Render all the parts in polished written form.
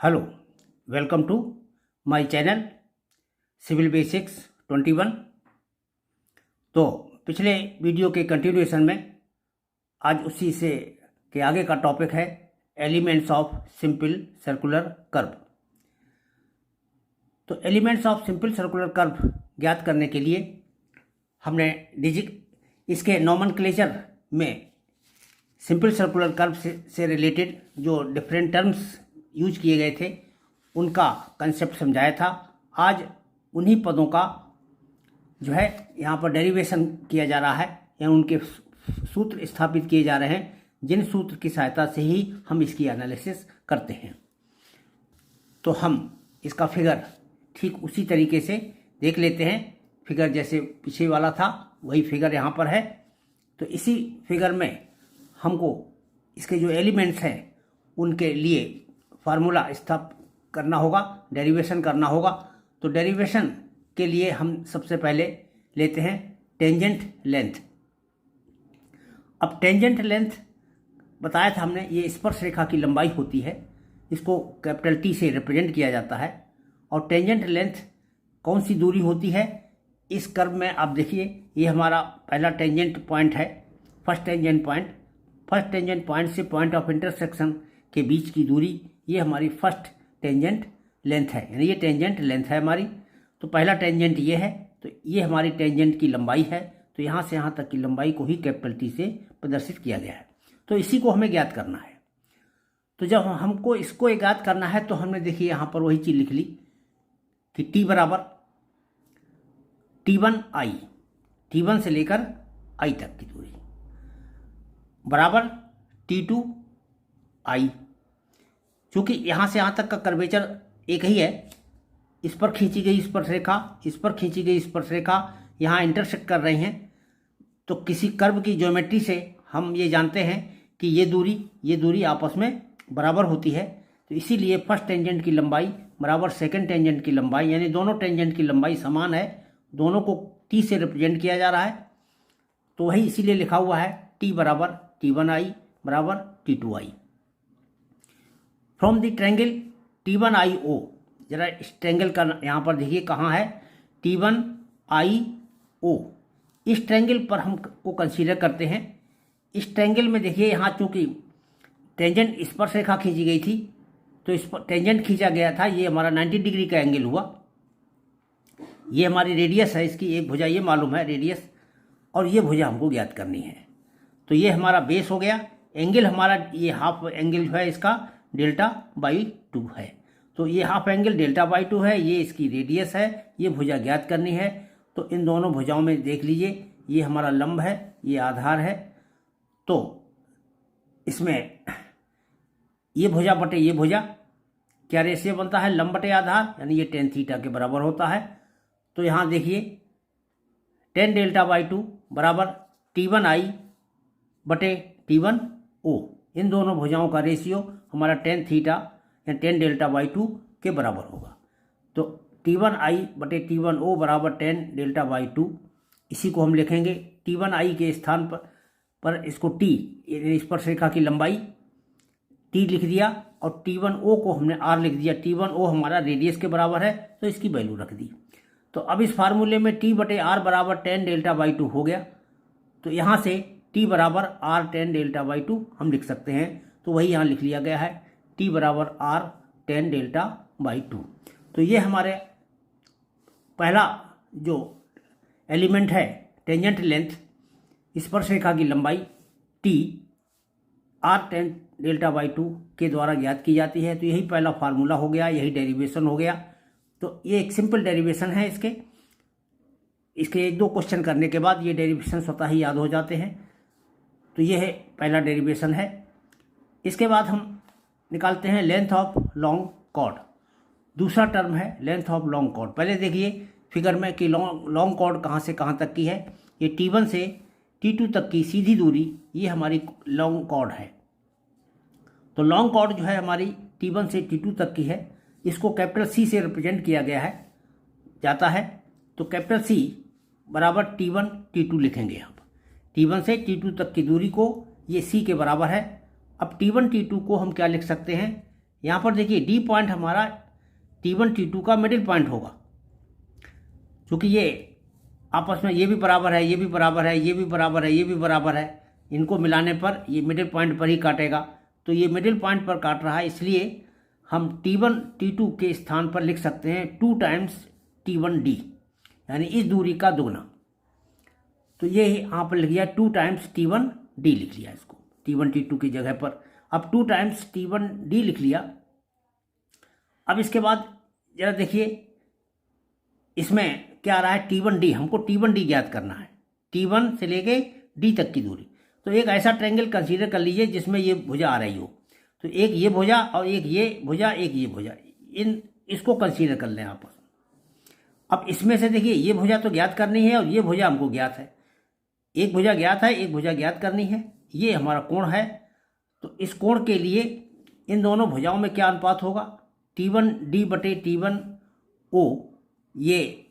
Hello, welcome to my channel civil basics 21। तो पिछले video के कंटिन्यूएशन में आज उसी से के आगे का टॉपिक है elements of simple circular curve. तो elements of simple circular curve ज्ञात करने के लिए हमने इसके नॉमेनक्लेचर में सिंपल सर्कुलर कर्व से रिलेटेड जो डिफरेंट टर्म्स यूज किए गए थे उनका कंसेप्ट समझाया था। आज उन्हीं पदों का जो है यहाँ पर डेरिवेशन किया जा रहा है या उनके सूत्र स्थापित किए जा रहे हैं, जिन सूत्र की सहायता से ही हम इसकी एनालिसिस करते हैं। तो हम इसका फिगर ठीक उसी तरीके से देख लेते हैं। फिगर जैसे पीछे वाला था वही फिगर यहाँ पर है। तो इसी फिगर में हमको इसके जो एलिमेंट्स हैं उनके लिए फार्मूला स्थापित करना होगा, डेरिवेशन करना होगा। तो डेरिवेशन के लिए हम सबसे पहले लेते हैं टेंजेंट लेंथ। अब टेंजेंट लेंथ बताया था हमने, ये स्पर्श रेखा की लंबाई होती है, इसको कैपिटल टी से रिप्रेजेंट किया जाता है। और टेंजेंट लेंथ कौन सी दूरी होती है इस कर्व में आप देखिए, ये हमारा पहला टेंजेंट पॉइंट है, first tangent point. First tangent point से पॉइंट ऑफ इंटरसेक्शन के बीच की दूरी, ये हमारी फर्स्ट टेंजेंट लेंथ है, यानी ये टेंजेंट लेंथ है हमारी। तो पहला टेंजेंट ये है, तो ये हमारी टेंजेंट की लंबाई है। तो यहाँ से यहाँ तक की लंबाई को ही कैपिटल टी से प्रदर्शित किया गया है। तो इसी को हमें ज्ञात करना है। तो जब हमको इसको ज्ञात करना है तो हमने देखिए यहाँ पर वही चीज़ लिख ली कि टी बराबर T1 आई, T1 से लेकर आई तक की दूरी बराबर T2 आई। चूँकि यहाँ से यहाँ तक का कर्वेचर एक ही है, इस पर खींची गई स्पर्श रेखा, इस पर खींची गई स्पर्श रेखा यहाँ इंटरसेक्ट कर रही हैं। तो किसी कर्व की ज्योमेट्री से हम ये जानते हैं कि ये दूरी आपस में बराबर होती है। तो इसीलिए फर्स्ट टेंजेंट की लंबाई बराबर सेकंड टेंजेंट की लंबाई, यानी दोनों टेंजेंट की लंबाई समान है, दोनों को टी से रिप्रेजेंट किया जा रहा है। तो वही इसीलिए लिखा हुआ है टी बराबर T1 आई बराबर T2 I. From the triangle T1 आई ओ, जरा इस ट्रैंगल का यहाँ पर देखिए कहाँ है, T1 आई ओ। इस ट्रैंगल पर हम को कंसीडर करते हैं। इस ट्रैंगल में देखिए यहाँ चूँकि टेंजेंट स्पर्श रेखा खींची गई थी, तो इस पर टेंजेंट खींचा गया था, ये हमारा 90 डिग्री का एंगल हुआ। ये हमारी रेडियस है, इसकी एक भुजा ये मालूम है रेडियस, और ये भुजा हमको ज्ञात करनी है। तो ये हमारा बेस हो गया। एंगल हमारा ये हाफ एंगल है, इसका δ/2 है। तो ये हाफ एंगल δ/2 है, ये इसकी रेडियस है, ये भुजा ज्ञात करनी है। तो इन दोनों भुजाओं में देख लीजिए, ये हमारा लंब है, ये आधार है। तो इसमें ये भुजा बटे ये भुजा क्या रेशियो बनता है, लंब बटे आधार, यानी ये tan थीटा के बराबर होता है। तो यहाँ देखिए tan δ/2 बराबर T1 आई बटे T1 ओ। इन दोनों भुजाओं का रेशियो हमारा tan थीटा या tan δ/2 के बराबर होगा। तो T1 आई बटे T1 ओ बराबर tan δ/2। इसी को हम लिखेंगे T1 आई के स्थान पर इसको T स्पर्श रेखा की लंबाई T लिख दिया, और T1 ओ को हमने R लिख दिया। T1 ओ हमारा रेडियस के बराबर है, तो इसकी वैल्यू रख दी। तो अब इस फार्मूले में T बटे R बराबर tan δ/2 हो गया। तो यहाँ से T बराबर R tan δ/2 हम लिख सकते हैं। तो वही यहाँ लिख लिया गया है, T बराबर R tan δ/2। तो ये हमारे पहला जो एलिमेंट है टेंजेंट लेंथ, स्पर्श रेखा की लंबाई T R tan δ/2 के द्वारा ज्ञात की जाती है। तो यही पहला फार्मूला हो गया, यही डेरिवेशन हो गया। तो ये एक सिंपल डेरिवेशन है। इसके एक दो क्वेश्चन करने के बाद ये डेरिवेशन स्वतः ही याद हो जाते हैं। तो ये है पहला डेरिवेशन है। इसके बाद हम निकालते हैं लेंथ ऑफ लॉन्ग कॉर्ड। दूसरा टर्म है लेंथ ऑफ लॉन्ग कॉर्ड। पहले देखिए फिगर में कि लॉन्ग कॉर्ड कहाँ से कहाँ तक की है। ये T1 से T2 तक की सीधी दूरी, ये हमारी लॉन्ग कॉर्ड है। तो लॉन्ग कॉर्ड जो है हमारी T1 से T2 तक की है, इसको कैपिटल C से रिप्रेजेंट किया गया है जाता है। तो कैपिटल C बराबर T1 T2 लिखेंगे यहाँ पर। T1 से T2 तक की दूरी को ये C के बराबर है। अब T1 T2 को हम क्या लिख सकते हैं, यहाँ पर देखिए डी पॉइंट हमारा T1 T2 का मिडिल पॉइंट होगा, क्योंकि ये आपस में ये भी बराबर है, ये भी बराबर है, ये भी बराबर है, ये भी बराबर है, इनको मिलाने पर ये मिडिल पॉइंट पर ही काटेगा। तो ये मिडिल पॉइंट पर काट रहा है, इसलिए हम T1 T2 के स्थान पर लिख सकते हैं 2 टाइम्स T1D, यानी इस दूरी का दुगना। तो ये यहाँ पर लिख दिया 2 टाइम्स T1D लिख लिया इसको, T1 T2 की जगह पर। अब 2 टाइम्स T1D लिख लिया। अब इसके बाद जरा देखिए इसमें क्या आ रहा है, T1D, हमको T1D ज्ञात करना है, T1 से लेके D तक की दूरी। तो एक ऐसा ट्रायंगल कंसीडर कर लीजिए जिसमें ये भुजा आ रही हो, तो एक ये भुजा और एक ये भुजा, एक ये भुजा, इसको कंसीडर कर लें आपस में। अब इसमें से देखिए ये भुजा तो ज्ञात करनी है और ये भुजा हमको ज्ञात है, एक भुजा ज्ञात है, एक भुजा ज्ञात करनी है, ये हमारा कोण है। तो इस कोण के लिए इन दोनों भुजाओं में क्या अनुपात होगा, T1D बटे T1O, ये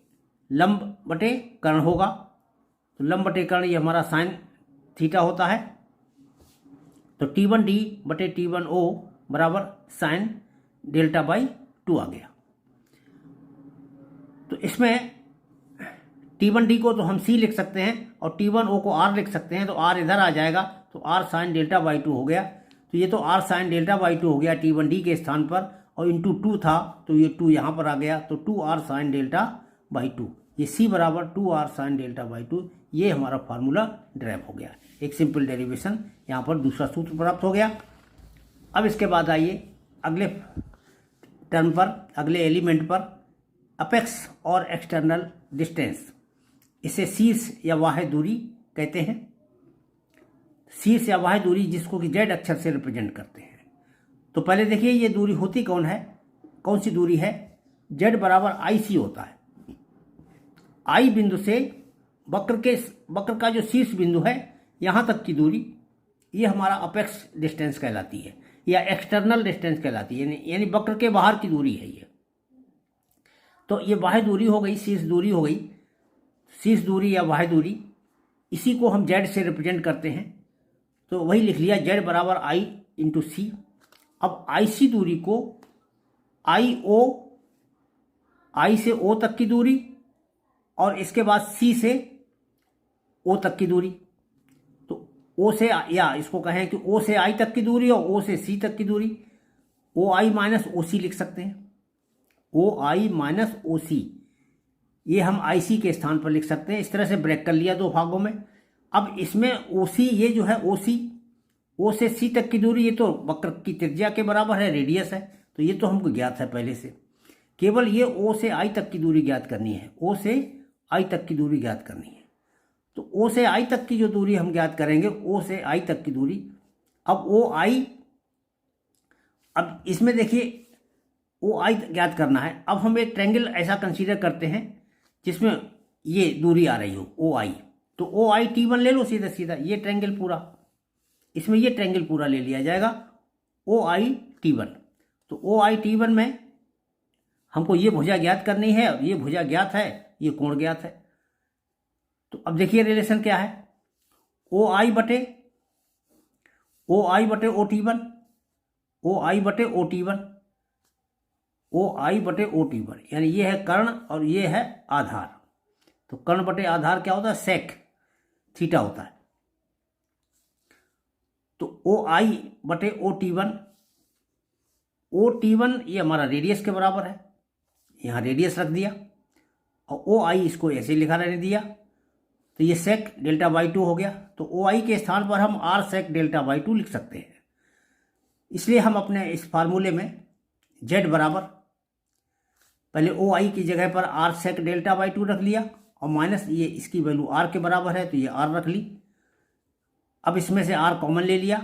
लंब बटे कर्ण होगा। तो लंब बटे कर्ण ये हमारा साइन थीटा होता है। तो T1D बटे T1O बराबर साइन डेल्टा बाई 2 आ गया। तो इसमें T1D को तो हम C लिख सकते हैं और T1O को R लिख सकते हैं, तो R इधर आ जाएगा, तो R साइन डेल्टा बाई 2 हो गया। तो ये तो R साइन डेल्टा बाई 2 हो गया T1D के स्थान पर, और इंटू 2 था तो ये 2 यहाँ पर आ गया, तो 2R साइन डेल्टा बाई 2, ये C बराबर 2R साइन डेल्टा बाई 2, ये हमारा फार्मूला ड्राइव हो गया। एक सिंपल डेरिवेशन यहाँ पर दूसरा सूत्र प्राप्त हो गया। अब इसके बाद आइए अगले टर्म पर, अगले एलिमेंट पर, अपेक्स और एक्सटर्नल डिस्टेंस, इसे शीर्ष या बाह्य दूरी कहते हैं। शीर्ष या बाह्य दूरी जिसको कि Z अक्षर से रिप्रेजेंट करते हैं। तो पहले देखिए ये दूरी होती कौन है, कौन सी दूरी है, Z बराबर IC होता है। I बिंदु से वक्र का जो शीर्ष बिंदु है यहाँ तक की दूरी, ये हमारा अपेक्स डिस्टेंस कहलाती है या एक्सटर्नल डिस्टेंस कहलाती है, यानी वक्र के बाहर की दूरी है ये। तो ये बाह्य दूरी हो गई, शीर्ष दूरी हो गई, शीर्ष दूरी या बाह्य दूरी, इसी को हम Z से रिप्रेजेंट करते हैं। तो वही लिख लिया Z बराबर I इंटू C। अब IC दूरी को I से O तक की दूरी और इसके बाद C से O तक की दूरी, तो O से, या इसको कहें कि O से I तक की दूरी और O से C तक की दूरी, OI माइनस OC लिख सकते हैं, OI माइनस OC, ये हम IC के स्थान पर लिख सकते हैं। इस तरह से ब्रेक कर लिया दो भागों में। अब इसमें OC, ये जो है OC, O से C तक की दूरी, ये तो वक्र की त्रिज्या के बराबर है, रेडियस है, तो ये तो हमको ज्ञात है पहले से। केवल ये O से I तक की दूरी ज्ञात करनी है, O से I तक की दूरी ज्ञात करनी है। तो O से I तक की जो दूरी हम ज्ञात करेंगे, O से I तक की दूरी, अब OI, अब इसमें देखिए OI ज्ञात करना है। अब हम एक ट्रायंगल ऐसा कंसीडर करते हैं जिसमें ये दूरी आ रही हो OI, तो OI T1 ले लो सीधा सीधा, ये ट्रायंगल पूरा, इसमें ये ट्रायंगल पूरा ले लिया जाएगा OI T1। तो OI T1 में हमको ये भुजा ज्ञात करनी है और ये भुजा ज्ञात है, ये कोण ज्ञात है। तो अब देखिए रिलेशन क्या है, OI बटे OT1, OI बटे OT1, OI बटे OT1, यानी ये है कर्ण और ये है आधार। तो कर्ण बटे आधार क्या होता है, सेक थीटा होता है। तो OI बटे OT1, OT1 ये हमारा रेडियस के बराबर है, यहाँ रेडियस रख दिया, और OI इसको ऐसे लिखा रहने दिया, तो ये सेक डेल्टा बाई 2 हो गया। तो OI के स्थान पर हम R सेक डेल्टा बाई 2 लिख सकते हैं। इसलिए हम अपने इस फार्मूले में Z बराबर, पहले OI की जगह पर R सेक डेल्टा बाई 2 रख लिया, और माइनस ये इसकी वैल्यू R के बराबर है, तो ये R रख ली। अब इसमें से R कॉमन ले लिया,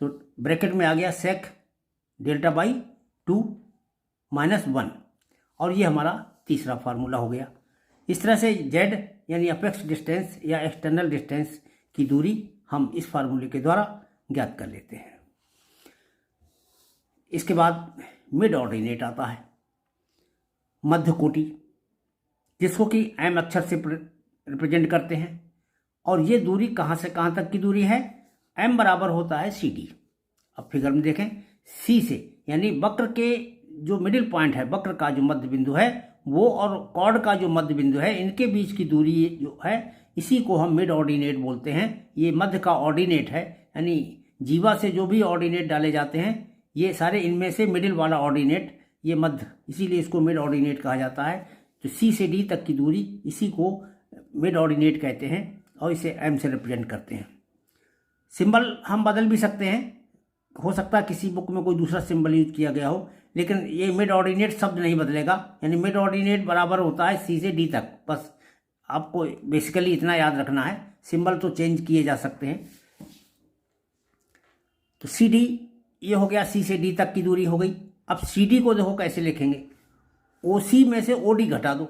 तो ब्रैकेट में आ गया सेक डेल्टा बाई 2 माइनस 1, और ये हमारा तीसरा फार्मूला हो गया। इस तरह से Z यानी अपेक्स डिस्टेंस या एक्सटर्नल डिस्टेंस की दूरी हम इस फार्मूले के द्वारा ज्ञात कर लेते हैं। इसके बाद मिड ऑर्डिनेट आता है, मध्य कोटि, जिसको कि M अक्षर से रिप्रेजेंट करते हैं। और ये दूरी कहाँ से कहाँ तक की दूरी है, M बराबर होता है CD। अब फिगर में देखें, सी से, यानी वक्र के जो मिडिल पॉइंट है, वक्र का जो मध्य बिंदु है वो और कॉर्ड का जो मध्य बिंदु है, इनके बीच की दूरी जो है इसी को हम मिड ऑर्डिनेट बोलते हैं। ये मध्य का ऑर्डिनेट है, यानी जीवा से जो भी ऑर्डिनेट डाले जाते हैं ये सारे इनमें से मिडिल वाला ऑर्डिनेट ये मध्य, इसीलिए इसको मिड ऑर्डिनेट कहा जाता है। तो सी से डी तक की दूरी इसी को मिड ऑर्डिनेट कहते हैं और इसे एम से रिप्रेजेंट करते हैं। सिंबल हम बदल भी सकते हैं, हो सकता है किसी बुक में कोई दूसरा सिंबल यूज किया गया हो, लेकिन ये मिड ऑर्डिनेट शब्द नहीं बदलेगा, यानी मिड ऑर्डिनेट बराबर होता है सी से डी तक। बस आपको बेसिकली इतना याद रखना है, सिंबल तो चेंज किए जा सकते हैं। तो सी डी ये हो गया, सी से डी तक की दूरी हो गई। अब सी डी को देखो कैसे लिखेंगे, ओ सी में से ओ डी घटा दो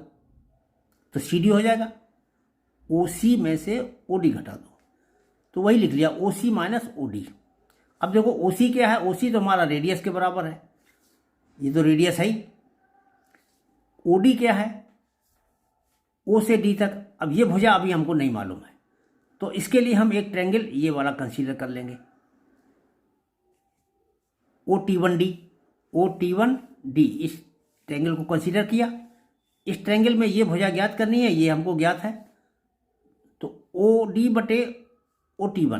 तो सी डी हो जाएगा, ओ सी में से ओ डी घटा दो तो वही लिख लिया, ओ सी माइनस ओ डी। अब देखो ओ सी क्या है, ओ सी तो हमारा रेडियस के बराबर है, ये तो रेडियस है ही। ओ डी क्या है, ओ से डी तक। अब ये भुजा अभी हमको नहीं मालूम है, तो इसके लिए हम एक ट्रायंगल ये वाला कंसीडर कर लेंगे, O T one D. O T one D इस ट्रायंगल को कंसीडर किया। इस ट्रायंगल में ये भुजा ज्ञात करनी है, ये हमको ज्ञात है, तो ओ डी बटे ओ टी वन।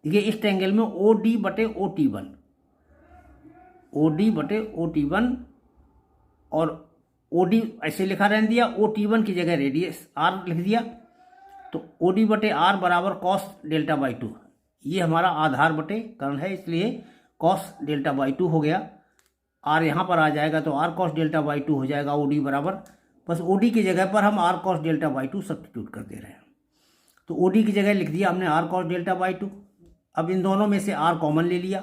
देखिए इस ट्रायंगल में ओ डी बटे O T one, O D बटे ओ टी वन, और ओ डी ऐसे लिखा रहने दिया, ओ टी वन की जगह रेडियस आर लिख दिया, तो ओ डी बटे आर बराबर कॉस डेल्टा बाई टू। ये हमारा आधार बटे कर्ण है, इसलिए कॉस डेल्टा बाई टू हो गया। आर यहाँ पर आ जाएगा तो R cos delta by two हो जाएगा, ओ डी बराबर, बस ओ डी की जगह पर हम R cos delta by two substitute कर दे रहे हैं। तो ओ डी की जगह लिख दिया हमने R cos delta by two. अब इन दोनों में से आर कॉमन ले लिया,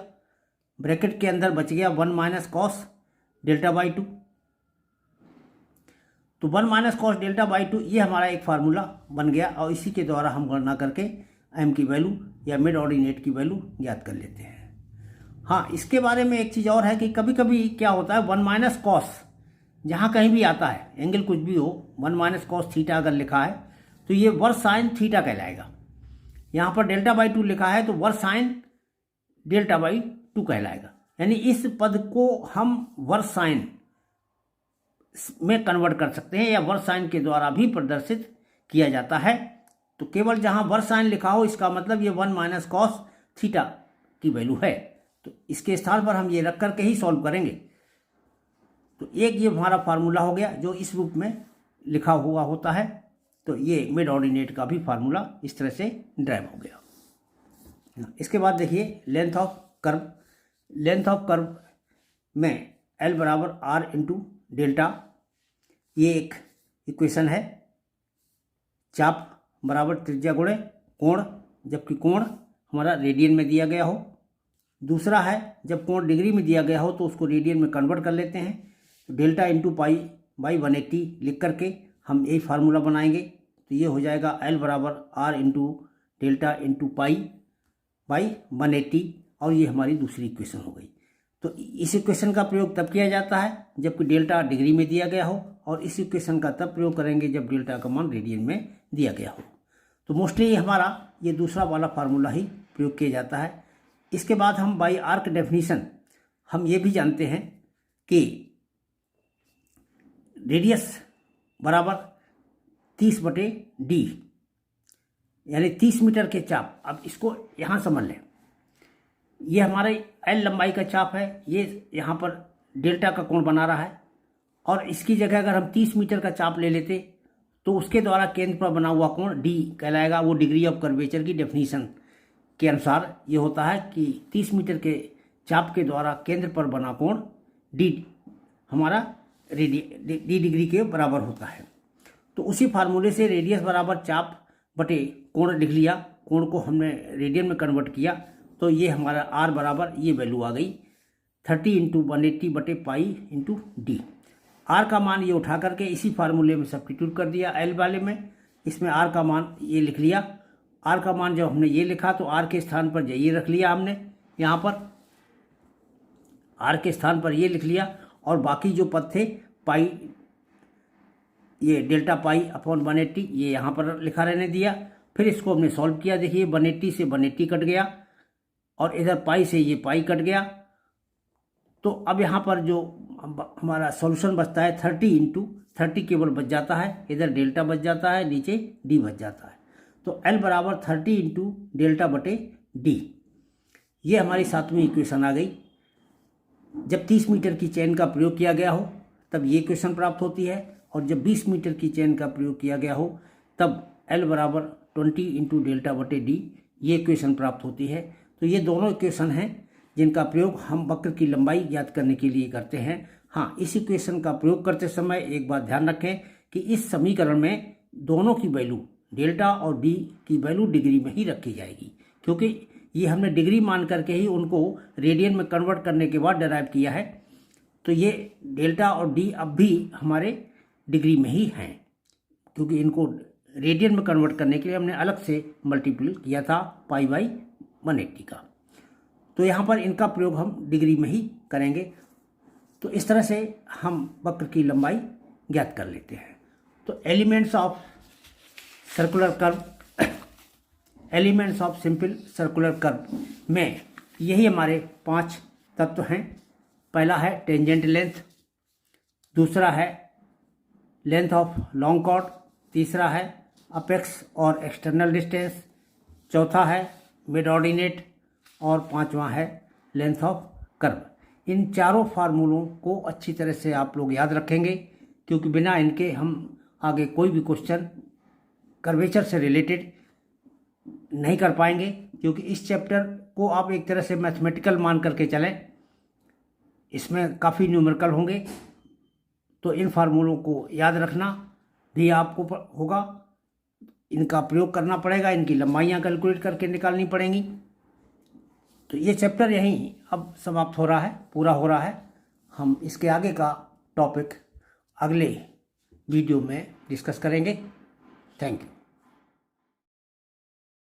ब्रैकेट के अंदर बच गया 1 minus cos delta by to. तो 1 minus cos delta by to ये हमारा एक फार्मूला बन गया, और इसी के द्वारा हम गणना करके एम की वैल्यू या मिड ऑर्डिनेट की वैल्यू ज्ञात कर लेते हैं। हाँ, इसके बारे में एक चीज़ और है कि कभी कभी क्या होता है, 1 माइनस कॉस जहाँ कहीं भी आता है, एंगल कुछ भी हो, 1 माइनस कॉस थीटा अगर लिखा है तो ये वर्स साइन थीटा कहलाएगा। यहाँ पर डेल्टा बाई टू लिखा है तो vers sine delta by two कहलाएगा, यानी इस पद को हम वर्स साइन में कन्वर्ट कर सकते हैं या वर्स साइन के द्वारा भी प्रदर्शित किया जाता है। तो केवल जहाँ वर्स साइन लिखा हो इसका मतलब ये 1 माइनस कॉस थीटा की वैल्यू है, तो इसके स्थान पर हम ये रख करके ही सॉल्व करेंगे। तो एक ये हमारा फार्मूला हो गया जो इस रूप में लिखा हुआ होता है, तो ये मिड ऑर्डिनेट का भी फार्मूला इस तरह से ड्राइव हो गया। इसके बाद देखिए length of curve. Length of curve में एल बराबर आर इंटू डेल्टा, ये एक इक्वेशन है। चाप बराबर त्रिज्या गुणे कोण, जबकि कोण हमारा रेडियन में दिया गया हो। दूसरा है जब कोण डिग्री में दिया गया हो तो उसको रेडियन में कन्वर्ट कर लेते हैं, तो डेल्टा इंटू पाई बाई 180 लिख करके हम यही फार्मूला बनाएंगे। तो ये हो जाएगा एल बराबर R into delta into pi by 180, और ये हमारी दूसरी इक्वेशन हो गई। तो इस इक्वेशन का प्रयोग तब किया जाता है जबकि डेल्टा डिग्री में दिया गया हो, और इस इक्वेशन का तब प्रयोग करेंगे जब डेल्टा का मान रेडियन में दिया गया हो। तो मोस्टली हमारा ये दूसरा वाला फार्मूला ही प्रयोग किया जाता है। इसके बाद हम बाई आर्क डेफिनीशन हम ये भी जानते हैं कि रेडियस बराबर 30 बटे डी, यानी 30 मीटर के चाप। अब इसको यहाँ समझ लें, ये हमारे एल लंबाई का चाप है, ये यहाँ पर डेल्टा का कोण बना रहा है, और इसकी जगह अगर हम 30 मीटर का चाप ले लेते तो उसके द्वारा केंद्र पर बना हुआ कोण डी कहलाएगा। वो डिग्री ऑफ कर्वेचर की डेफिनीशन के अनुसार ये होता है कि 30 मीटर के चाप के द्वारा केंद्र पर बना कोण डी हमारा डी डिग्री के बराबर होता है। तो उसी फार्मूले से रेडियस बराबर चाप बटे कोण लिख लिया, कोण को हमने रेडियन में कन्वर्ट किया, तो ये हमारा आर बराबर ये वैल्यू आ गई 30 इंटू 180 बटे पाई इंटू डी। आर का मान ये उठा करके इसी फार्मूले में सब्स्टिट्यूट कर दिया एल वाले में, इसमें आर का मान ये लिख लिया। आर का मान जब हमने ये लिखा तो आर के स्थान पर ये रख लिया हमने, यहाँ पर आर के स्थान पर ये लिख लिया, और बाकी जो पद थे पाई ये डेल्टा पाई अपॉन 180 ये यहाँ पर लिखा रहने दिया। फिर इसको हमने सॉल्व किया, देखिए 180 से 180 कट गया, और इधर पाई से ये पाई कट गया, तो अब यहाँ पर जो हमारा सॉल्यूशन बचता है 30 केवल बच जाता है, इधर डेल्टा बच जाता है, नीचे डी बच जाता है। तो L बराबर 30 × डेल्टा बटे डी। ये हमारी 7वीं इक्वेशन आ गई। जब 30 मीटर की चेन का प्रयोग किया गया हो तब ये इक्वेशन प्राप्त होती है, और जब 20 मीटर की चेन का प्रयोग किया गया हो तब L बराबर 20 × डेल्टा बटे डी ये इक्वेशन प्राप्त होती है। तो ये दोनों इक्वेशन हैं जिनका प्रयोग हम वक्र की लंबाई ज्ञात करने के लिए करते हैं। हाँ, इस इक्वेशन का प्रयोग करते समय एक बात ध्यान रखें कि इस समीकरण में दोनों की वैल्यू डेल्टा और डी की वैल्यू डिग्री में ही रखी जाएगी, क्योंकि ये हमने डिग्री मान करके ही उनको रेडियन में कन्वर्ट करने के बाद डेराइव किया है। तो ये डेल्टा और डी अब भी हमारे डिग्री में ही हैं, क्योंकि इनको रेडियन में कन्वर्ट करने के लिए हमने अलग से मल्टीपल किया था π/180 का। तो यहाँ पर इनका प्रयोग हम डिग्री में ही करेंगे। तो इस तरह से हम वक्र की लंबाई ज्ञात कर लेते हैं। तो elements of circular curve, elements of simple circular curve में यही हमारे 5 तत्व हैं। पहला है टेंजेंट लेंथ, दूसरा है लेंथ ऑफ लॉन्ग कॉर्ड, तीसरा है अपेक्स और एक्सटर्नल डिस्टेंस, चौथा है मिड ऑर्डिनेट, और पांचवा है लेंथ ऑफ कर्व। इन चारों फार्मूलों को अच्छी तरह से आप लोग याद रखेंगे, क्योंकि बिना इनके हम आगे कोई भी क्वेश्चन कर्वेचर से रिलेटेड नहीं कर पाएंगे, क्योंकि इस चैप्टर को आप एक तरह से मैथमेटिकल मान करके चलें। इसमें काफ़ी न्यूमेरिकल होंगे, तो इन फार्मूलों को याद रखना भी आपको होगा। इनका प्रयोग करना पड़ेगा, इनकी लंबाइयाँ कैलकुलेट करके निकालनी पड़ेंगी। तो ये चैप्टर यहीं अब समाप्त हो रहा है, पूरा हो रहा है। हम इसके आगे का टॉपिक अगले वीडियो में डिस्कस करेंगे। Thank you.